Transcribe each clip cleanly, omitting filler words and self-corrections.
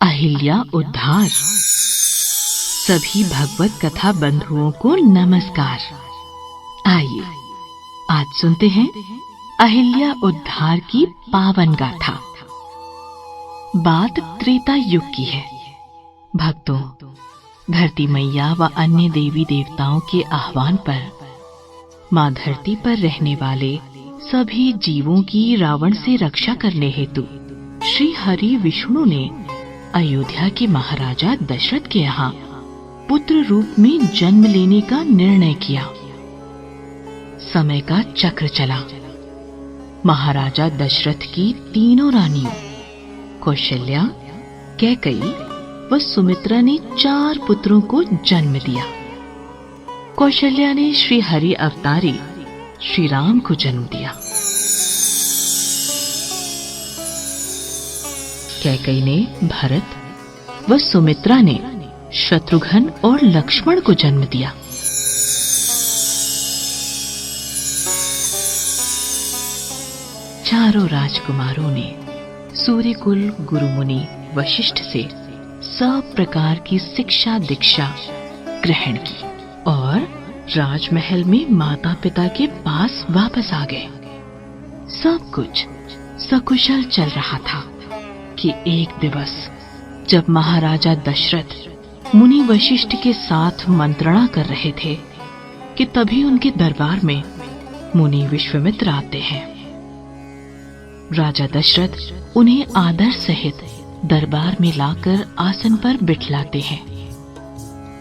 अहिल्या उद्धार। सभी भगवत कथा बंधुओं को नमस्कार। आइए आज सुनते हैं अहिल्या उद्धार की पावन गाथा। बात त्रेता युग की है। भक्तों, धरती मैया व अन्य देवी देवताओं के आह्वान पर मां धरती पर रहने वाले सभी जीवों की रावण से रक्षा करने हेतु श्री हरि विष्णु ने अयोध्या के महाराजा दशरथ के यहाँ पुत्र रूप में जन्म लेने का निर्णय किया। समय का चक्र चला। महाराजा दशरथ की तीनों रानियों कौशल्या, कैकेयी व सुमित्रा ने 4 पुत्रों को जन्म दिया। कौशल्या ने श्री हरि अवतारी श्री राम को जन्म दिया। कैकेयी ने भरत व सुमित्रा ने शत्रुघ्न और लक्ष्मण को जन्म दिया। चारों राजकुमारों ने सूर्यकुल गुरु मुनि वशिष्ठ से सब प्रकार की शिक्षा दीक्षा ग्रहण की और राजमहल में माता पिता के पास वापस आ गए। सब कुछ सकुशल चल रहा था कि एक दिवस जब महाराजा दशरथ मुनि वशिष्ठ के साथ मंत्रणा कर रहे थे कि तभी उनके दरबार में मुनि विश्वामित्र आते हैं। राजा दशरथ उन्हें आदर सहित दरबार में लाकर आसन पर बिठलाते हैं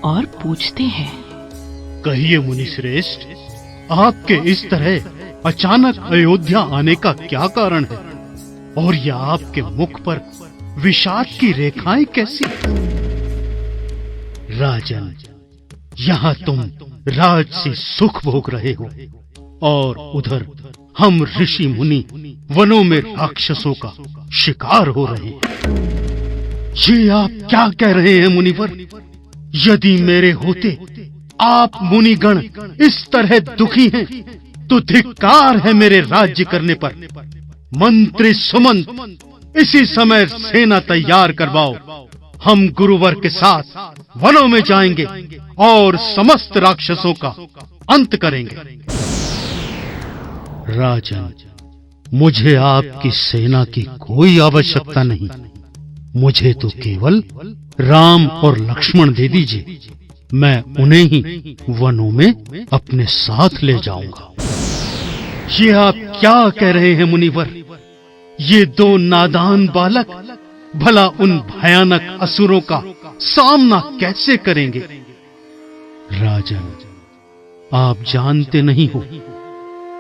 और पूछते हैं, कहिए मुनि श्रेष्ठ, आपके इस तरह अचानक अयोध्या आने का क्या कारण है और यह आपके मुख पर विषाद की रेखाएं कैसी? राजन, यहाँ तुम राज से सुख भोग रहे हो और उधर हम ऋषि मुनि वनों में राक्षसों का शिकार हो रहे हैं। ये आप क्या कह रहे हैं मुनिवर? यदि मेरे होते आप मुनिगण इस तरह दुखी हैं तो धिक्कार है मेरे राज्य करने पर। मंत्री सुमंत, इसी समय सेना तैयार करवाओ। हम गुरुवर के साथ वनों में जाएंगे और समस्त राक्षसों का अंत करेंगे। राजन, मुझे आपकी सेना की कोई आवश्यकता नहीं। मुझे तो केवल राम और लक्ष्मण दे दीजिए। मैं उन्हें ही वनों में अपने साथ ले जाऊंगा। ये आप क्या कह रहे हैं मुनिवर? ये 2 नादान बालक भला उन भयानक असुरों का सामना कैसे करेंगे? राजन, आप जानते नहीं हो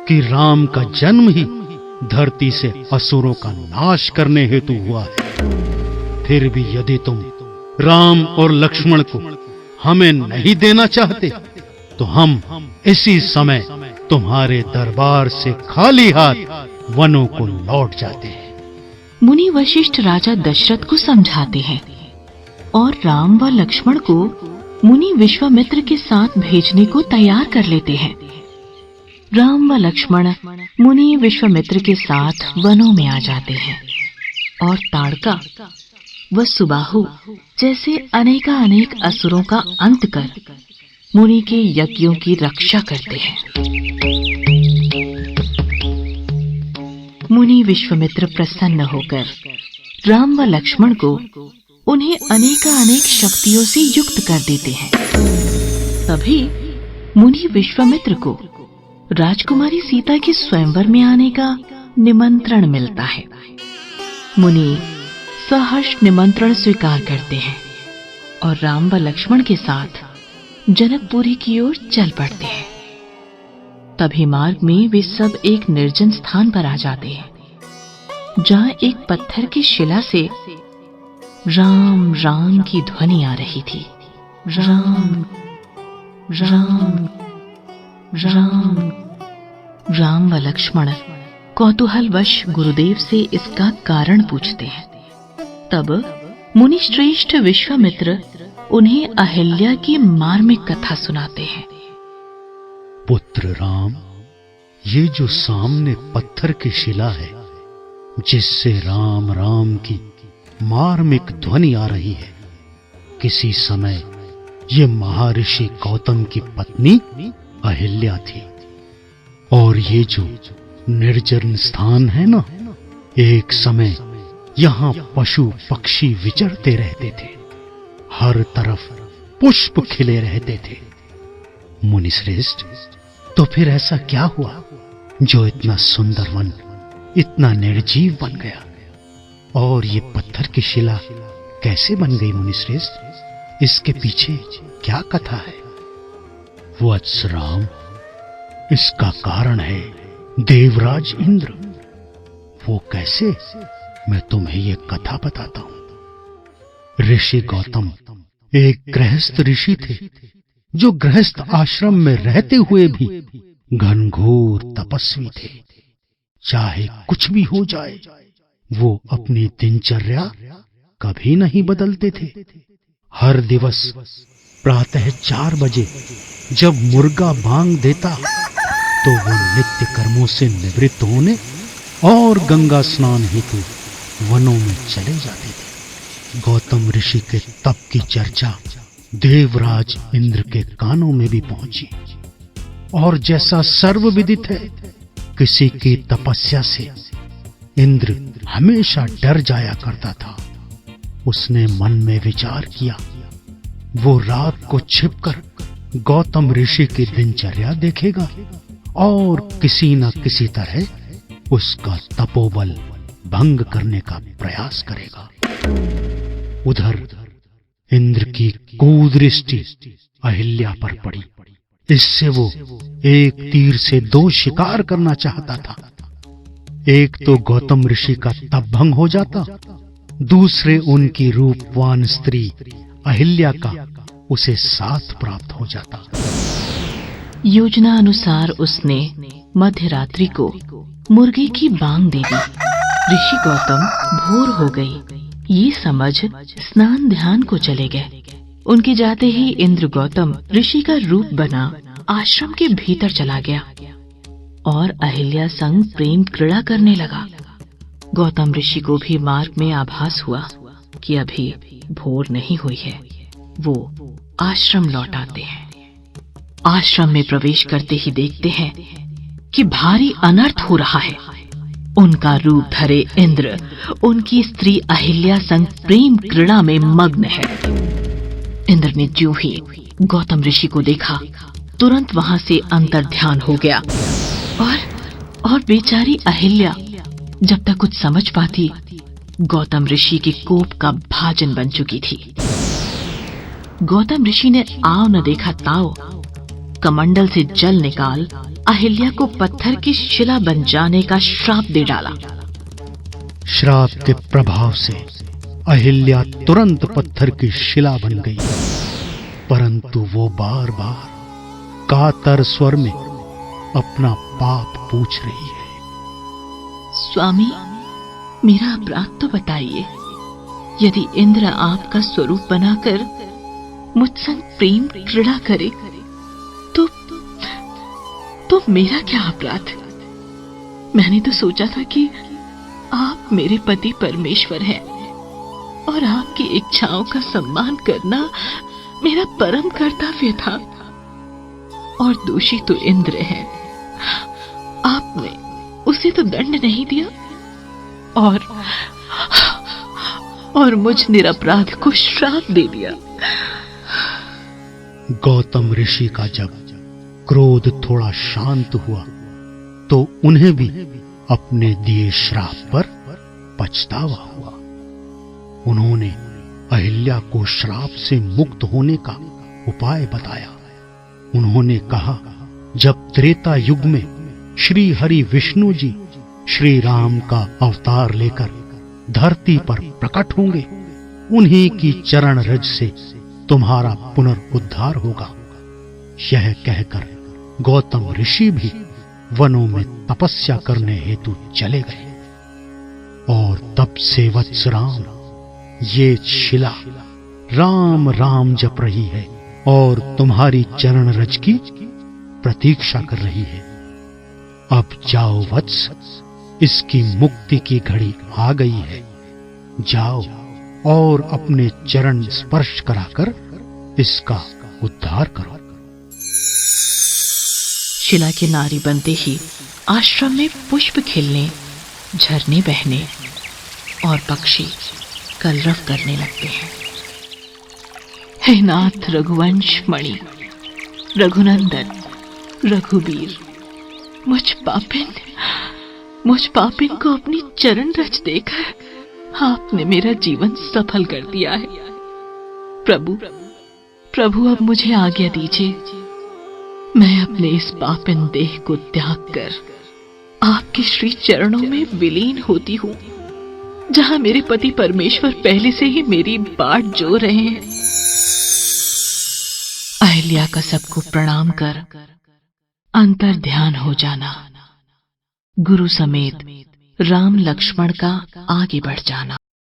कि राम का जन्म ही धरती से असुरों का नाश करने हेतु हुआ है। फिर भी यदि तुम राम और लक्ष्मण को हमें नहीं देना चाहते तो हम इसी समय तुम्हारे दरबार से खाली हाथ वनों को लौट जाते हैं। मुनि वशिष्ठ राजा दशरथ को समझाते हैं और राम व लक्ष्मण को मुनि विश्वामित्र के साथ भेजने को तैयार कर लेते हैं। राम व लक्ष्मण मुनि विश्वामित्र के साथ वनों में आ जाते हैं और ताड़का व सुबाहु जैसे अनेक असुरों का अंत कर मुनि के यज्ञों की रक्षा करते हैं। मुनि विश्वामित्र प्रसन्न होकर राम व लक्ष्मण को उन्हें अनेक शक्तियों से युक्त कर देते हैं। तभी मुनि विश्वामित्र को राजकुमारी सीता के स्वयंवर में आने का निमंत्रण मिलता है। मुनि सहर्ष निमंत्रण स्वीकार करते हैं और राम व लक्ष्मण के साथ जनकपुरी की ओर चल पड़ते हैं। तभी मार्ग में वे सब एक निर्जन स्थान पर आ जाते हैं जहां एक पत्थर की शिला से राम राम की ध्वनि आ रही थी। राम राम राम। राम व लक्ष्मण कौतूहलवश गुरुदेव से इसका कारण पूछते हैं। तब मुनि श्रेष्ठ विश्वामित्र उन्हें अहिल्या की मार्मिक कथा सुनाते हैं। पुत्र राम, ये जो सामने पत्थर की शिला है जिससे राम राम की मार्मिक ध्वनि आ रही है। किसी समय ये महर्षि गौतम की पत्नी अहिल्या थी। और ये जो निर्जन स्थान है ना, एक समय यहां पशु पक्षी विचरते रहते थे। हर तरफ पुष्प खिले रहते थे। मुनिश्रेष्ठ, तो फिर ऐसा क्या हुआ जो इतना सुंदर वन इतना निर्जीव बन गया? और ये पत्थर की शिला कैसे बन गई मुनिश्रेष्ठ? इसके पीछे क्या कथा है? वत्स राम, इसका कारण है देवराज इंद्र। वो कैसे? मैं तुम्हें ये कथा बताता हूं। ऋषि गौतम एक गृहस्थ ऋषि थे, जो गृहस्थ आश्रम में रहते हुए भी घनघोर तपस्वी थे। चाहे कुछ भी हो जाए, वो अपनी दिनचर्या कभी नहीं बदलते थे। हर दिवस प्रातः 4 बजे जब मुर्गा बांग देता, तो वो नित्य कर्मों से निवृत्त होने और गंगा स्नान हेतु वनों में चले जाते थे। गौतम ऋषि के तप की चर्चा देवराज इंद्र के कानों में भी पहुंची। और जैसा सर्वविदित है, किसी की तपस्या से इंद्र हमेशा डर जाया करता था। उसने मन में विचार किया, वो रात को छिपकर गौतम ऋषि की दिनचर्या देखेगा और किसी न किसी तरह उसका तपोबल भंग करने का प्रयास करेगा। उधर इंद्र की कुदृष्टि अहिल्या पर पड़ी। इससे वो एक तीर से 2 शिकार करना चाहता था। एक तो गौतम ऋषि का तप भंग हो जाता, दूसरे उनकी रूपवान स्त्री अहिल्या का उसे साथ प्राप्त हो जाता। योजना अनुसार उसने मध्य रात्रि को मुर्गे की बांग दे दी। ऋषि गौतम भोर हो गई ये समझ स्नान ध्यान को चले गए। उनके जाते ही इंद्र गौतम ऋषि का रूप बना आश्रम के भीतर चला गया और अहिल्या संग प्रेम क्रीड़ा करने लगा। गौतम ऋषि को भी मार्ग में आभास हुआ कि अभी भोर नहीं हुई है। वो आश्रम लौट आते हैं। आश्रम में प्रवेश करते ही देखते हैं कि भारी अनर्थ हो रहा है। उनका रूप धरे इंद्र उनकी स्त्री अहिल्या संग प्रेम क्रीड़ा में मग्न है। इंद्र ने ज्यों ही गौतम ऋषि को देखा, तुरंत वहां से अंतर्ध्यान हो गया और बेचारी अहिल्या जब तक कुछ समझ पाती, गौतम ऋषि के कोप का भाजन बन चुकी थी। गौतम ऋषि ने आव न देखा ताव कमंडल से जल निकाल अहिल्या को पत्थर की शिला बन जाने का श्राप दे डाला। श्राप के प्रभाव से अहिल्या तुरंत पत्थर की शिला बन गई, परंतु वो बार बार कातर स्वर में अपना पाप पूछ रही है। स्वामी, मेरा अपराध तो बताइए। यदि इंद्र आपका स्वरूप बनाकर मुझ संग प्रेम क्रीड़ा करे तो मेरा क्या अपराध? मैंने तो सोचा था कि आप मेरे पति परमेश्वर हैं और आपकी इच्छाओं का सम्मान करना मेरा परम कर्तव्य था। और दोषी तो इंद्र है। आपने उसे तो दंड नहीं दिया और मुझ निरपराध को श्राप दे दिया। गौतम ऋषि का जब क्रोध थोड़ा शांत हुआ, तो उन्हें भी अपने दिए श्राप पर पछतावा हुआ। उन्होंने अहिल्या को श्राप से मुक्त होने का उपाय बताया। उन्होंने कहा, जब त्रेता युग में श्री हरि विष्णु जी श्री राम का अवतार लेकर धरती पर प्रकट होंगे, उन्हीं की चरण रज से तुम्हारा पुनर्उद्धार होगा। यह कहकर गौतम ऋषि भी वनों में तपस्या करने हेतु चले गए। और तब से वत्स राम, ये शिला राम राम जप रही है और तुम्हारी चरण रज की प्रतीक्षा कर रही है। अब जाओ वत्स, इसकी मुक्ति की घड़ी आ गई है। जाओ और अपने चरण स्पर्श कराकर इसका उद्धार करो। शिला के नारी बनते ही आश्रम में पुष्प खिलने, झरने बहने और पक्षी कलरव करने लगते हैं। हे नाथ रघुवंश मणि, रघुनंदन, रघुबीर, मुझ पापिन को अपनी चरण रज देकर आपने मेरा जीवन सफल कर दिया है। प्रभु अब मुझे आज्ञा दीजिए, मैं अपने इस पापिन देह को त्याग कर आपके श्री चरणों में विलीन होती हूँ, जहां मेरे पति परमेश्वर पहले से ही मेरी बाट जो रहे हैं। अहिल्या का सबको प्रणाम कर अंतर ध्यान हो जाना, गुरु समेत राम लक्ष्मण का आगे बढ़ जाना।